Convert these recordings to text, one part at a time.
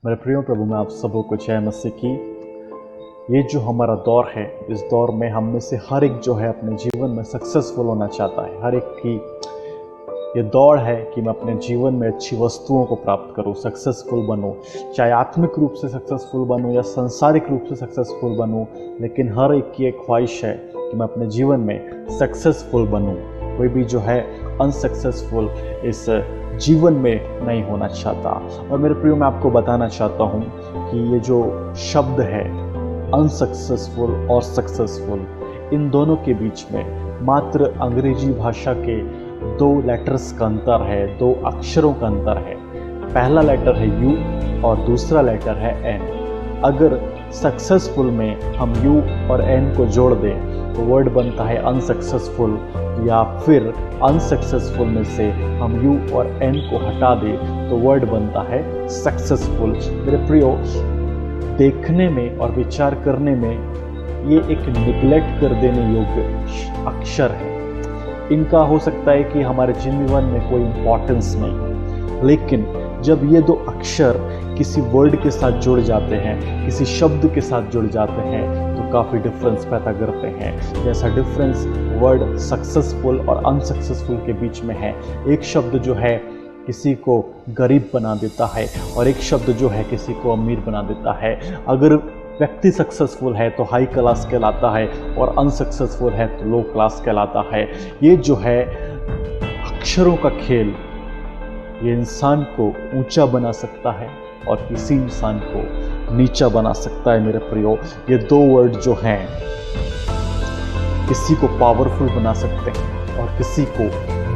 मेरे प्रिय प्रभु में आप सबों को जय मसीह की। ये जो हमारा दौर है, इस दौर में हम में से हर एक जो है अपने जीवन में सक्सेसफुल होना चाहता है। हर एक की ये दौड़ है कि मैं अपने जीवन में अच्छी वस्तुओं को प्राप्त करूं, सक्सेसफुल बनूं। चाहे आत्मिक रूप से सक्सेसफुल बनूं या सांसारिक रूप से सक्सेसफुल बनूं, लेकिन हर एक की एक ख्वाहिश है कि मैं अपने जीवन में सक्सेसफुल बनूं। कोई भी जो है अनसक्सेसफुल इस जीवन में नहीं होना चाहता। और मेरे प्रियो, मैं आपको बताना चाहता हूं कि ये जो शब्द है अनसक्सेसफुल और सक्सेसफुल, इन दोनों के बीच में मात्र अंग्रेजी भाषा के 2 लेटर्स का अंतर है, 2 अक्षरों का अंतर है। पहला लेटर है यू और दूसरा लेटर है एन। अगर सक्सेसफुल में हम यू और एन को जोड़ दें तो वर्ड बनता है अनसक्सेसफुल, या फिर अनसक्सेसफुल में से हम यू और एन को हटा दें तो वर्ड बनता है सक्सेसफुल। मेरे प्रियो, देखने में और विचार करने में ये एक निगलेक्ट कर देने योग्य अक्षर है। इनका हो सकता है कि हमारे जीवन में कोई इम्पोर्टेंस नहीं हो, लेकिन जब ये 2 अक्षर किसी वर्ड के साथ जुड़ जाते हैं, किसी शब्द के साथ जुड़ जाते हैं, तो काफ़ी डिफरेंस पैदा करते हैं। जैसा डिफरेंस वर्ड सक्सेसफुल और अनसक्सेसफुल के बीच में है। एक शब्द जो है किसी को गरीब बना देता है और एक शब्द जो है किसी को अमीर बना देता है। अगर व्यक्ति सक्सेसफुल है तो हाई क्लास कहलाता है और अनसक्सेसफुल है तो लो क्लास कहलाता है। ये जो है अक्षरों का खेल, ये इंसान को ऊंचा बना सकता है और किसी इंसान को नीचा बना सकता है। मेरे प्रियो, ये 2 वर्ड जो हैं किसी को पावरफुल बना सकते हैं और किसी को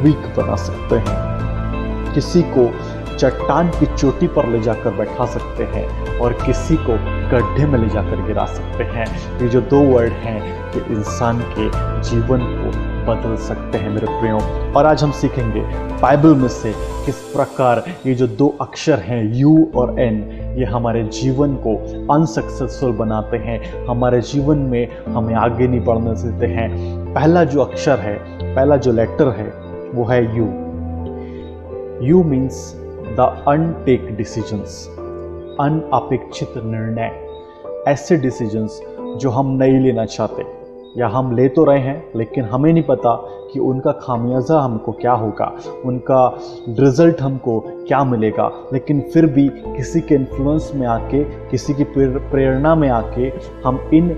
वीक बना सकते हैं। किसी को चट्टान की चोटी पर ले जाकर बैठा सकते हैं और किसी को गड्ढे में ले जाकर गिरा सकते हैं। ये जो 2 वर्ड हैं ये इंसान के जीवन को बदल सकते हैं मेरे प्रियो। और आज हम सीखेंगे बाइबल में से किस प्रकार ये जो 2 अक्षर हैं यू और एन, ये हमारे जीवन को अनसक्सेसफुल बनाते हैं, हमारे जीवन में हमें आगे नहीं बढ़ने देते हैं। पहला जो अक्षर है, पहला जो लेटर है वो है U. U means the untake decisions, अनअपेक्षित निर्णय, ऐसे डिसीजंस जो हम नहीं लेना चाहते या हम ले तो रहे हैं लेकिन हमें नहीं पता कि उनका खामियाजा हमको क्या होगा, उनका रिजल्ट हमको क्या मिलेगा, लेकिन फिर भी किसी के इन्फ्लुएंस में आके, किसी की प्रेरणा में आके हम इन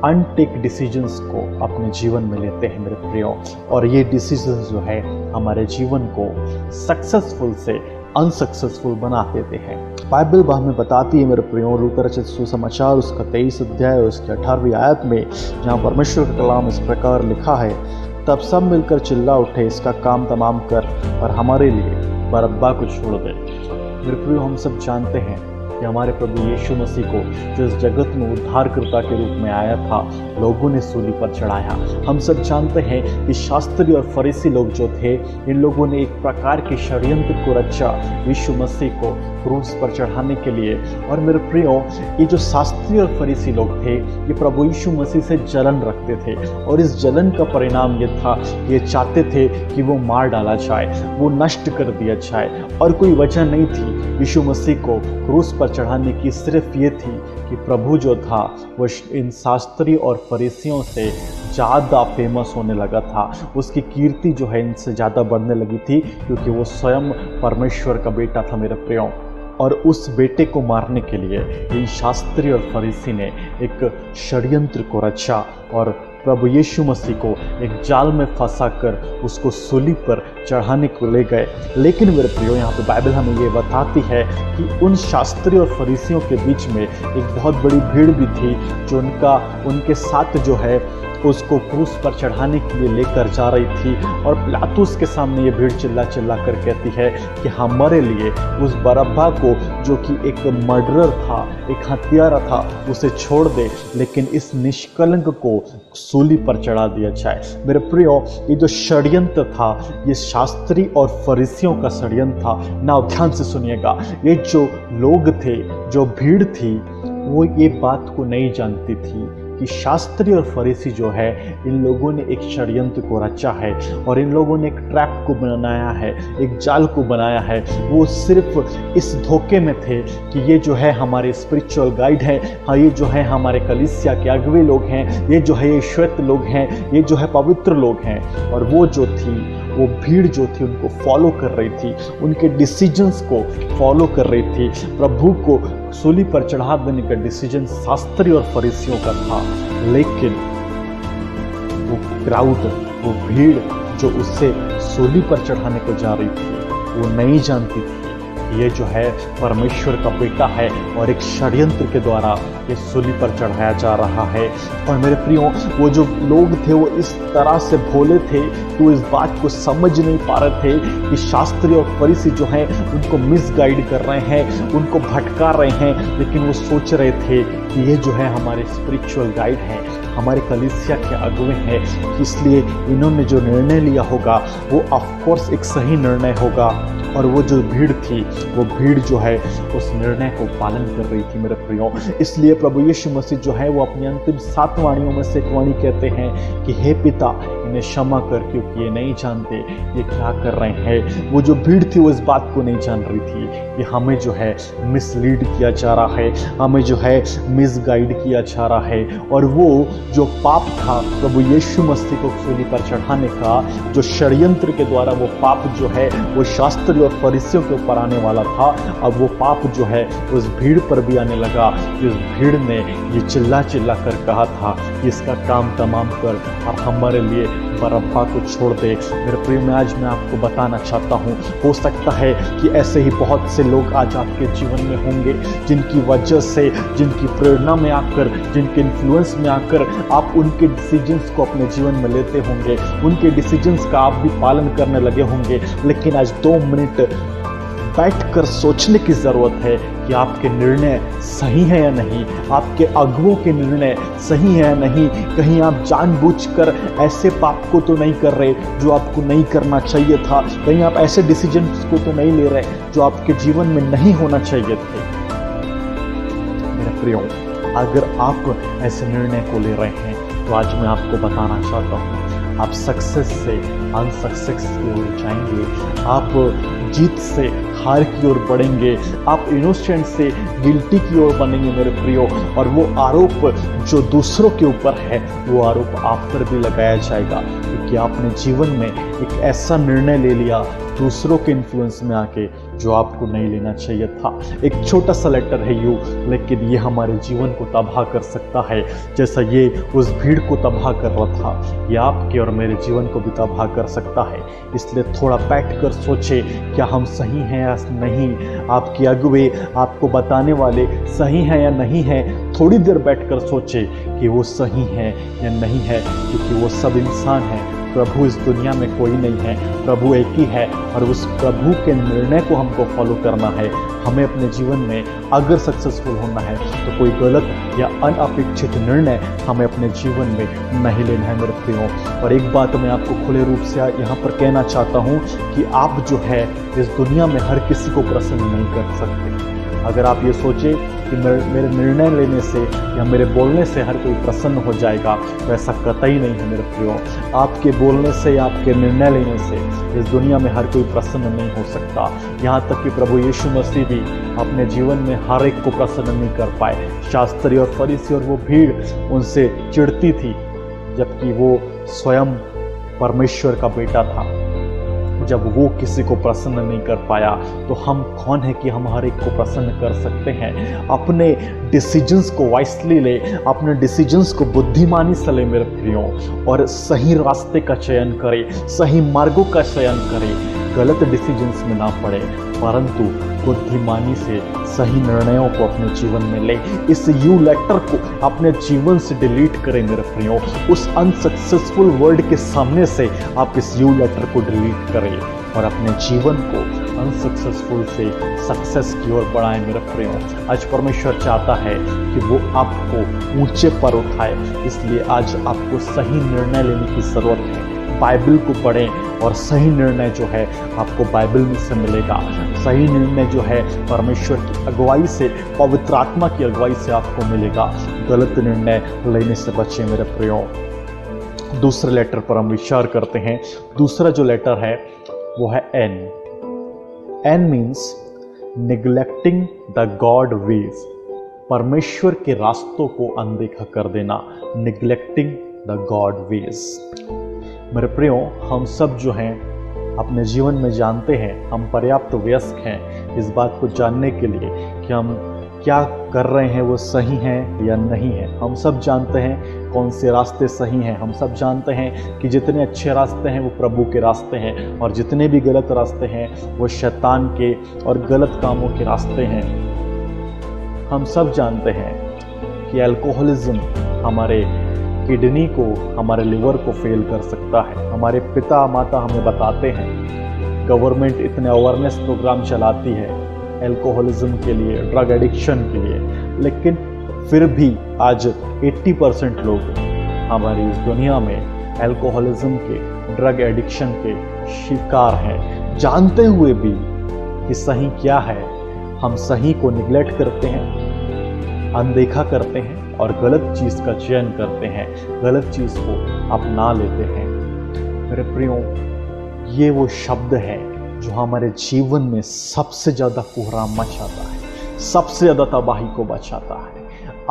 अनटेक डिसीजंस को अपने जीवन में लेते हैं मेरे प्रियो। और ये डिसीजंस जो है हमारे जीवन को सक्सेसफुल से अनसक्सेसफुल बना देते हैं। बाइबल हमें बताती है मेरे प्रियो, लूका रचित सुसमाचार उसका 23 अध्याय और उसकी 18वीं आयत में, जहाँ परमेश्वर का कलाम इस प्रकार लिखा है, तब सब मिलकर चिल्ला उठे, इसका काम तमाम कर और हमारे लिए बरअब्बा को छोड़ दे। मेरे प्रियो, हम सब जानते हैं कि हमारे प्रभु यीशु मसीह को जिस जगत में उद्धारकर्ता के रूप में आया था, लोगों ने सूली पर चढ़ाया। हम सब जानते हैं कि शास्त्री और फरीसी लोग जो थे, इन लोगों ने एक प्रकार के षड्यंत्र को रचा यीशु मसीह को क्रूस पर चढ़ाने के लिए। और मेरे प्रियो, ये जो शास्त्री और फरीसी लोग थे, ये प्रभु यीशु मसीह से जलन रखते थे और इस जलन का परिणाम ये था, ये चाहते थे कि वो मार डाला जाए, वो नष्ट कर दिया जाए। और कोई वजह नहीं थी यीशु मसीह को क्रूस पर चढ़ाने की, सिर्फ ये थी कि प्रभु जो था वो इन शास्त्री और फरीसियों से ज़्यादा फेमस होने लगा था। उसकी कीर्ति जो है इनसे ज़्यादा बढ़ने लगी थी, क्योंकि वो स्वयं परमेश्वर का बेटा था मेरे प्रियो। और उस बेटे को मारने के लिए इन शास्त्री और फरीसी ने एक षड्यंत्र को रचा और प्रभु यीशु मसीह को एक जाल में फंसाकर उसको सूली पर चढ़ाने को ले गए। लेकिन मेरे प्रियो, यहाँ पे बाइबल हमें ये बताती है कि उन शास्त्री और फरीसियों के बीच में एक बहुत बड़ी भीड़ भी थी जो उनके साथ जो है उसको क्रूस पर चढ़ाने के लिए लेकर जा रही थी। और पिलातुस के सामने ये भीड़ चिल्ला चिल्ला कर कहती है कि हमारे लिए उस बरअब्बा को, जो कि एक मर्डरर था, एक हत्यारा था, उसे छोड़ दे, लेकिन इस निष्कलंक को सूली पर चढ़ा दिया जाए। मेरे प्रियो, ये जो षड्यंत्र था, ये शास्त्री और फरीसियों का षड्यंत्र था। ना ध्यान से सुनिएगा, ये जो लोग थे, जो भीड़ थी, वो ये बात को नहीं जानती थी कि शास्त्री और फरीसी जो है, इन लोगों ने एक षड्यंत्र को रचा है और इन लोगों ने एक ट्रैप को बनाया है, एक जाल को बनाया है। वो सिर्फ इस धोखे में थे कि ये जो है हमारे स्पिरिचुअल गाइड है, हाँ ये जो है हमारे कलीसिया के अगुवे लोग हैं, ये जो है ये श्वेत लोग हैं, ये जो है पवित्र लोग हैं। और वो जो थी, वो भीड़ जो थी उनको फॉलो कर रही थी, उनके डिसीजंस को फॉलो कर रही थी। प्रभु को सूली पर चढ़ा देने का डिसीजन शास्त्री और फरीसियों का था, लेकिन वो क्राउड, वो भीड़ जो उससे सूली पर चढ़ाने को जा रही थी, वो नहीं जानती थी ये जो है परमेश्वर का बेटा है और एक षड्यंत्र के द्वारा ये सूली पर चढ़ाया जा रहा है। और मेरे प्रियो, वो जो लोग थे वो इस तरह से भोले थे कि वो इस बात को समझ नहीं पा रहे थे कि शास्त्री और फरीसी जो हैं उनको मिसगाइड कर रहे हैं, उनको भटका रहे हैं। लेकिन वो सोच रहे थे कि ये जो है हमारे स्पिरिचुअल गाइड हैं, हमारे कलीसिया के अगुवे हैं, इसलिए इन्होंने जो निर्णय लिया होगा वो ऑफकोर्स एक सही निर्णय होगा। और वो जो भीड़ थी, वो भीड़ जो है उस निर्णय को पालन कर रही थी मेरे प्रियो। इसलिए प्रभु यीशु मसीह जो है वो अपनी अंतिम 7 वाणियों में से एक वाणी कहते हैं कि हे पिता, इन्हें क्षमा कर, क्योंकि ये नहीं जानते ये क्या कर रहे हैं। वो जो भीड़ थी वो इस बात को नहीं जान रही थी कि हमें जो है मिसलीड किया जा रहा है, हमें जो है मिसगाइड किया जा रहा है। और वो जो पाप था प्रभु यीशु मसीह को सूली पर चढ़ाने का, जो षड्यंत्र के द्वारा वो पाप जो है वो शास्त्री और फरीसियों के ऊपर आने वाला था, अब वो पाप जो है उस भीड़ पर भी आने लगा। इस भीड़ ने ये चिल्ला चिल्ला कर कहा था कि इसका काम तमाम कर और हमारे लिए बरअब्बा को छोड़ दे। मेरे प्रिय, आज मैं आपको बताना चाहता हूँ, हो सकता है कि ऐसे ही बहुत से लोग आज आपके जीवन में होंगे जिनकी वजह से, जिनकी प्रेरणा में आकर, जिनके इन्फ्लुएंस में आकर आप उनके डिसीजंस को अपने जीवन में लेते होंगे, उनके डिसीजंस का आप भी पालन करने लगे होंगे। लेकिन आज 2 मिनट बैठकर सोचने की ज़रूरत है कि आपके निर्णय सही है या नहीं, आपके अगुवों के निर्णय सही है या नहीं। कहीं आप जानबूझकर ऐसे पाप को तो नहीं कर रहे जो आपको नहीं करना चाहिए था, कहीं आप ऐसे डिसीजंस को तो नहीं ले रहे जो आपके जीवन में नहीं होना चाहिए थे। मेरे प्रियो, अगर आप ऐसे निर्णय को ले रहे हैं तो आज मैं आपको बताना चाहता हूँ, आप सक्सेस से अनसक्सेस की ओर जाएंगे, आप जीत से हार की ओर बढ़ेंगे, आप इनोसेंट से गिल्टी की ओर बनेंगे मेरे प्रियो। और वो आरोप जो दूसरों के ऊपर है, वो आरोप आप पर भी लगाया जाएगा, क्योंकि आपने जीवन में एक ऐसा निर्णय ले लिया दूसरों के इन्फ्लुएंस में आके जो आपको नहीं लेना चाहिए था। एक छोटा सा लेटर है यू, लेकिन ये हमारे जीवन को तबाह कर सकता है। जैसा ये उस भीड़ को तबाह कर रहा था, ये आपके और मेरे जीवन को भी तबाह कर सकता है। इसलिए थोड़ा बैठ कर सोचे, क्या हम सही हैं या नहीं, आपके अगुवे, आपको बताने वाले सही हैं या नहीं है। थोड़ी देर बैठ कर सोचे कि वो सही है या नहीं है, क्योंकि वो सब इंसान हैं। प्रभु इस दुनिया में कोई नहीं है, प्रभु एक ही है और उस प्रभु के निर्णय को हमको फॉलो करना है। हमें अपने जीवन में अगर सक्सेसफुल होना है तो कोई गलत या अनअपेक्षित निर्णय हमें अपने जीवन में नहीं लेना है मेरे प्रियो। और एक बात मैं आपको खुले रूप से यहाँ पर कहना चाहता हूँ कि आप जो है इस दुनिया में हर किसी को प्रसन्न नहीं कर सकते। अगर आप ये सोचे कि मेरे निर्णय लेने से या मेरे बोलने से हर कोई प्रसन्न हो जाएगा, तो ऐसा कतई नहीं है मेरे प्रियो। आपके बोलने से या आपके निर्णय लेने से इस दुनिया में हर कोई प्रसन्न नहीं हो सकता। यहाँ तक कि प्रभु यीशु मसीह भी अपने जीवन में हर एक को प्रसन्न नहीं कर पाए। शास्त्री और फरीसी और वो भीड़ उनसे चिढ़ती थी, जबकि वो स्वयं परमेश्वर का बेटा था। जब वो किसी को प्रसन्न नहीं कर पाया, तो हम कौन है कि हम हर एक को प्रसन्न कर सकते हैं। अपने डिसीजंस को वाइसली ले, अपने डिसीजंस को बुद्धिमानी से ले मेरे प्रियो, और सही रास्ते का चयन करें, सही मार्गों का चयन करें, गलत डिसीजंस में ना पड़े, परंतु बुद्धिमानी से सही निर्णयों को अपने जीवन में ले। इस यू लेटर को अपने जीवन से डिलीट करें मेरे प्रियो। उस अनसक्सेसफुल वर्ड के सामने से आप इस यू लेटर को डिलीट करें और अपने जीवन को अनसक्सेसफुल से सक्सेस की ओर बढ़ाएं मेरे प्रियो। आज परमेश्वर चाहता है कि वो आपको ऊंचे पर उठाए, इसलिए आज आपको सही निर्णय लेने की जरूरत है। बाइबल को पढ़ें और सही निर्णय जो है आपको बाइबल में से मिलेगा। सही निर्णय जो है परमेश्वर की अगुवाई से, पवित्र आत्मा की अगुवाई से आपको मिलेगा। गलत निर्णय लेने से बचें मेरे प्रियो। दूसरे लेटर पर हम विचार करते हैं। दूसरा जो लेटर है वो है N. N means neglecting the God ways, परमेश्वर के रास्तों को अनदेखा कर देना। Neglecting the God ways. मेरे प्रियो, हम सब जो हैं अपने जीवन में जानते हैं, हम पर्याप्त वयस्क हैं इस बात को जानने के लिए कि हम क्या कर रहे हैं वो सही हैं या नहीं है। हम सब जानते हैं कौन से रास्ते सही हैं। हम सब जानते हैं कि जितने अच्छे रास्ते हैं वो प्रभु के रास्ते हैं, और जितने भी गलत रास्ते हैं वो शैतान के और गलत कामों के रास्ते हैं। हम सब जानते हैं कि अल्कोहलिज्म हमारे किडनी को, हमारे लिवर को फेल कर सकता है। हमारे पिता माता हमें बताते हैं, गवर्नमेंट इतने अवेयरनेस प्रोग्राम चलाती है अल्कोहलिज्म के लिए, ड्रग एडिक्शन के लिए, लेकिन फिर भी आज 80% लोग हमारी इस दुनिया में अल्कोहलिज्म के, ड्रग एडिक्शन के शिकार हैं। जानते हुए भी कि सही क्या है, हम सही को निग्लेक्ट करते हैं, अनदेखा करते हैं और गलत चीज का चयन करते हैं, गलत चीज को अपना लेते हैं। मेरे प्रियो, ये वो शब्द है जो हमारे जीवन में सबसे ज्यादा कोहराम मचाता है, सबसे ज्यादा तबाही को बचाता है।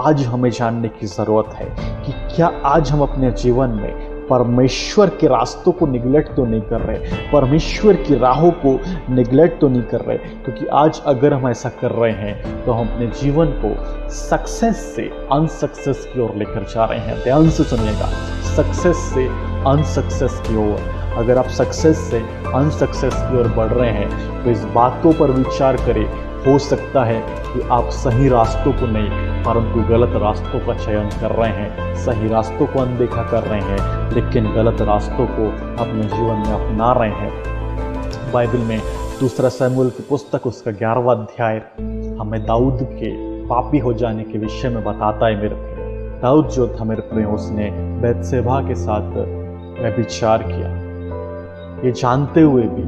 आज हमें जानने की जरूरत है कि क्या आज हम अपने जीवन में परमेश्वर के रास्तों को निगलेक्ट तो नहीं कर रहे, परमेश्वर की राहों को निगलेक्ट तो नहीं कर रहे। क्योंकि आज अगर हम ऐसा कर रहे हैं तो हम अपने जीवन को सक्सेस से अनसक्सेस की ओर लेकर जा रहे हैं। ध्यान से सुनिएगा, सक्सेस से अनसक्सेस की ओर। अगर आप सक्सेस से अनसक्सेस की ओर बढ़ रहे हैं तो इस बातों पर विचार करें। हो सकता है कि आप सही रास्तों को नहीं परंतु गलत रास्तों का चयन कर रहे हैं, सही रास्तों को अनदेखा कर रहे हैं, लेकिन गलत रास्तों को अपने जीवन में अपना रहे हैं। बाइबल में दूसरा शमूएल की पुस्तक उसका 11वां अध्याय हमें दाऊद के पापी हो जाने के विषय में बताता है। मेरे प्रिय, दाऊद जो था मेरे प्रिय, उसने बैतशेबा के साथ व्यभिचार किया, ये जानते हुए भी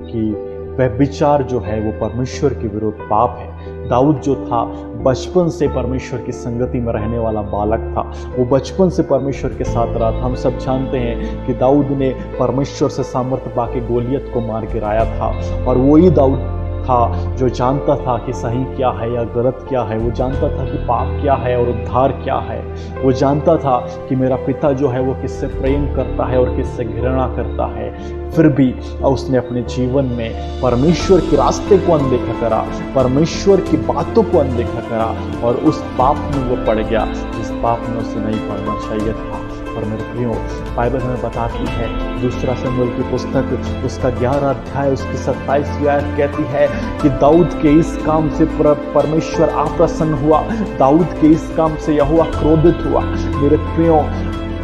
कि व्यभिचार जो है वो परमेश्वर के विरुद्ध पाप है। दाऊद जो था बचपन से परमेश्वर की संगति में रहने वाला बालक था, वो बचपन से परमेश्वर के साथ रहा था। हम सब जानते हैं कि दाऊद ने परमेश्वर से सामर्थ्य पाके गोलियत को मार गिराया था, और वही दाऊद था जो जानता था कि सही क्या है या गलत क्या है। वो जानता था कि पाप क्या है और उद्धार क्या है। वो जानता था कि मेरा पिता जो है वो किससे प्रेम करता है और किससे घृणा करता है। फिर भी उसने अपने जीवन में परमेश्वर के रास्ते को अनदेखा करा, परमेश्वर की बातों को अनदेखा करा, और उस पाप में वो पड़ गया जिस पाप में उसे नहीं पड़ना चाहिए था। और मेरे प्रियो, बाइबल हमें बताती है, दूसरा शमूएल की पुस्तक उसका 11 अध्याय उसकी 27वीं आयत कहती है कि दाऊद के इस काम से परमेश्वर अप्रसन्न हुआ, दाऊद के इस काम से यहोवा क्रोधित हुआ। मेरे प्रियो,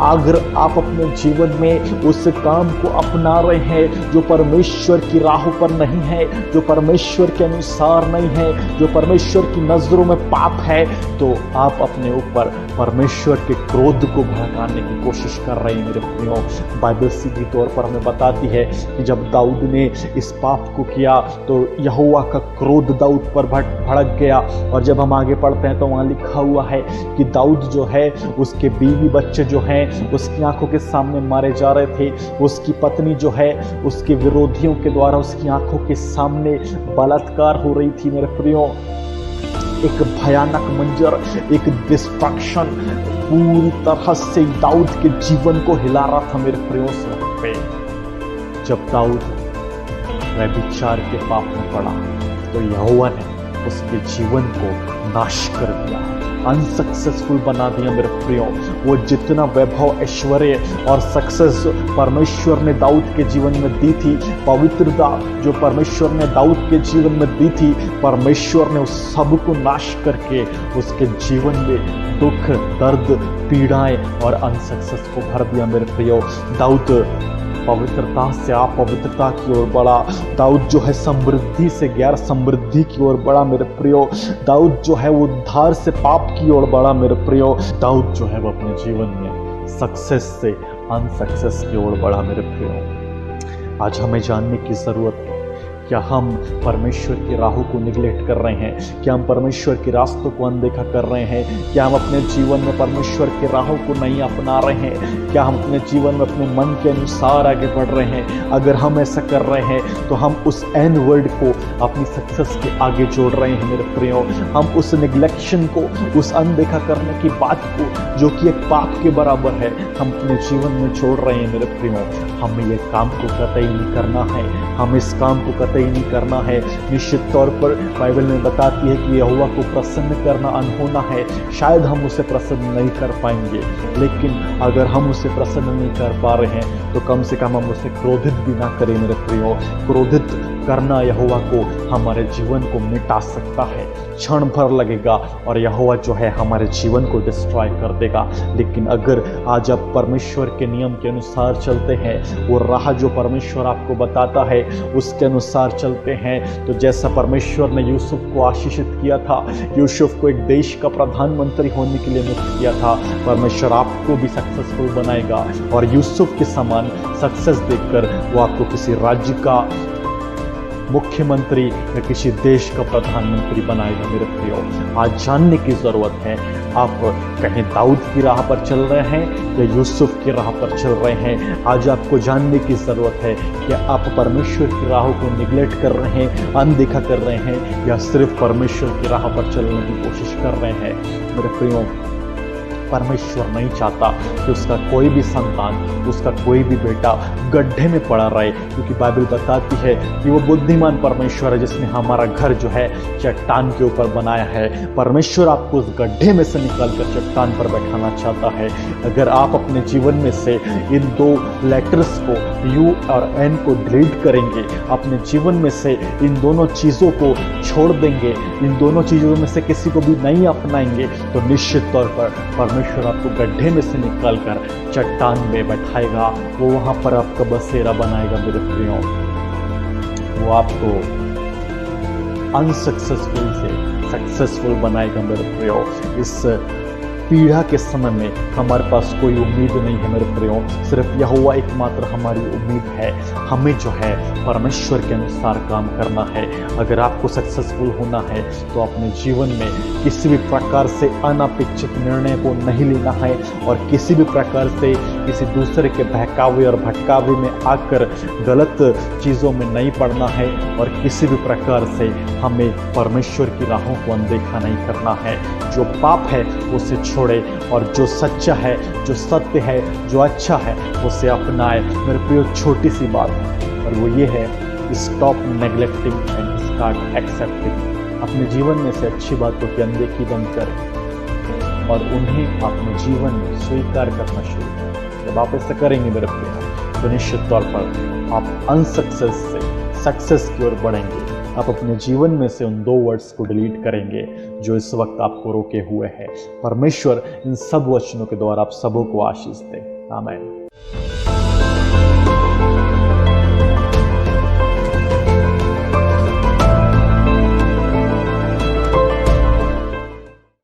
अगर आप अपने जीवन में उस काम को अपना रहे हैं जो परमेश्वर की राहों पर नहीं है, जो परमेश्वर के अनुसार नहीं है, जो परमेश्वर की नजरों में पाप है, तो आप अपने ऊपर परमेश्वर के क्रोध को भड़काने की कोशिश कर रहे हैं। मेरे प्रियो, बाइबल सीधी तौर पर हमें बताती है कि जब दाऊद ने इस पाप को किया तो यहोवा का क्रोध दाऊद पर भड़क गया। और जब हम आगे पढ़ते हैं तो वहाँ लिखा हुआ है कि दाऊद जो है, उसके बीवी बच्चे जो हैं उसकी आंखों के सामने मारे जा रहे थे। उसकी पत्नी जो है उसके विरोधियों के द्वारा उसकी आंखों के सामने बलात्कार हो रही थी। मेरे प्रियो, एक भयानक मंजर, एक डिस्ट्रक्शन पूरी तरह से दाऊद के जीवन को हिला रहा था। मेरे प्रियो, पे जब दाऊद व्यभिचार के पाप में पड़ा तो यहोवा ने उसके जीवन को नाश कर दिया, अनसक्सेसफुल बना दिया। मेरे प्रियो, वो जितना वैभव, ऐश्वर्य और सक्सेस परमेश्वर ने दाऊद के जीवन में दी थी, पवित्रता जो परमेश्वर ने दाऊद के जीवन में दी थी, परमेश्वर ने उस सब को नाश करके उसके जीवन में दुख, दर्द, पीड़ाएं और अनसक्सेस को भर दिया। मेरे प्रियो, दाऊद पवित्रता से अपवित्रता की ओर बढ़ा। दाऊद जो है समृद्धि से गैर समृद्धि की ओर बढ़ा। मेरे प्रियो, दाऊद जो है वो उद्धार से पाप की ओर बढ़ा। मेरे प्रियो, दाऊद जो है वो अपने जीवन में सक्सेस से अनसक्सेस की ओर बढ़ा मेरे प्रियो। आज हमें जानने की ज़रूरत है, क्या हम परमेश्वर की राहों को निगलेक्ट कर रहे हैं? क्या हम परमेश्वर के रास्तों को अनदेखा कर रहे हैं? क्या हम अपने जीवन में परमेश्वर की राहों को नहीं अपना रहे हैं? क्या हम अपने जीवन में अपने मन के अनुसार आगे बढ़ रहे हैं? अगर हम ऐसा कर रहे हैं तो हम उस एन वर्ड को अपनी सक्सेस के आगे जोड़ रहे हैं मेरे प्रियो। हम उस निगलेक्शन को, उस अनदेखा करने की बात को, जो कि एक पाप के बराबर है, हम अपने जीवन में जोड़ रहे हैं मेरे प्रियो। हमें ये काम को कतई नहीं करना है, हम इस काम को कतई नहीं करना है। निश्चित तौर पर बाइबल में बताती है कि यहोवा को प्रसन्न करना अनहोना है। शायद हम उसे प्रसन्न नहीं कर पाएंगे, लेकिन अगर हम उसे प्रसन्न नहीं कर पा रहे हैं तो कम से कम हम उसे क्रोधित भी ना करें मेरे प्रियो। क्रोधित करना यहोवा को, हमारे जीवन को मिटा सकता है। क्षण भर लगेगा और यहोवा जो है हमारे जीवन को डिस्ट्रॉय कर देगा। लेकिन अगर आज आप परमेश्वर के नियम के अनुसार चलते हैं, वो राह जो परमेश्वर आपको बताता है उसके अनुसार चलते हैं, तो जैसा परमेश्वर ने यूसुफ को आशीषित किया था, यूसुफ को एक देश का प्रधानमंत्री होने के लिए नियुक्त किया था, परमेश्वर आपको भी सक्सेसफुल बनाएगा और यूसुफ के समान सक्सेस देखकर वो आपको किसी राज्य का मुख्यमंत्री या किसी देश का प्रधानमंत्री बनाएगा मेरे प्रियो। आज जानने की ज़रूरत है, आप कहीं दाऊद की राह पर चल रहे हैं या यूसुफ की राह पर चल रहे हैं। आज आपको जानने की ज़रूरत है कि आप परमेश्वर की राहों को निगलेक्ट कर रहे हैं, अनदेखा कर रहे हैं, या सिर्फ परमेश्वर की राह पर चलने की कोशिश कर रहे हैं मेरे प्रियो। परमेश्वर नहीं चाहता कि उसका कोई भी संतान, उसका कोई भी बेटा गड्ढे में पड़ा रहे, क्योंकि बाइबल बताती है कि वो बुद्धिमान परमेश्वर है जिसने हमारा घर जो है चट्टान के ऊपर बनाया है। परमेश्वर आपको उस गड्ढे में से निकालकर चट्टान पर बैठाना चाहता है। अगर आप अपने जीवन में से इन दो लेटर्स को, यू और एन को डिलीट करेंगे, अपने जीवन में से इन दोनों चीज़ों को छोड़ देंगे, इन दोनों चीज़ों में से किसी को भी नहीं अपनाएंगे, तो निश्चित तौर पर परमेश्वर आपको गड्ढे में से निकालकर चट्टान में बैठाएगा। वो वहां पर आपका बसेरा बनाएगा मेरे प्रियो। वो आपको अनसक्सेसफुल से सक्सेसफुल बनाएगा मेरे प्रियो। इस पीड़ा के समय में हमारे पास कोई उम्मीद नहीं है मेरे प्रियो, सिर्फ यहोवा एकमात्र हमारी उम्मीद है। हमें जो है परमेश्वर के अनुसार काम करना है। अगर आपको सक्सेसफुल होना है तो अपने जीवन में किसी भी प्रकार से अनपेक्षित निर्णय को नहीं लेना है और किसी भी प्रकार से किसी दूसरे के बहकावे और भटकावे में आकर गलत चीज़ों में नहीं पड़ना है और किसी भी प्रकार से हमें परमेश्वर की राहों को अनदेखा नहीं करना है। जो पाप है उसे छोड़े और जो सच्चा है, जो सत्य है, जो अच्छा है उसे अपनाए मेरे प्रियो। छोटी सी बात है और वो ये है, stop neglecting and start accepting. अपने जीवन में से अच्छी बातों की अनदेखी बंद करें और उन्हें अपने जीवन में स्वीकार करना शुरू करें। जब आप ऐसा करेंगे मेरे प्रियो तो निश्चित तौर पर आप अनसक्सेस से सक्सेस की ओर बढ़ेंगे। आप अपने जीवन में से उन दो वर्ड्स को डिलीट करेंगे जो इस वक्त आपको रोके हुए हैं। परमेश्वर इन सब वचनों के द्वारा आप सबों को आशीष दे। आमीन।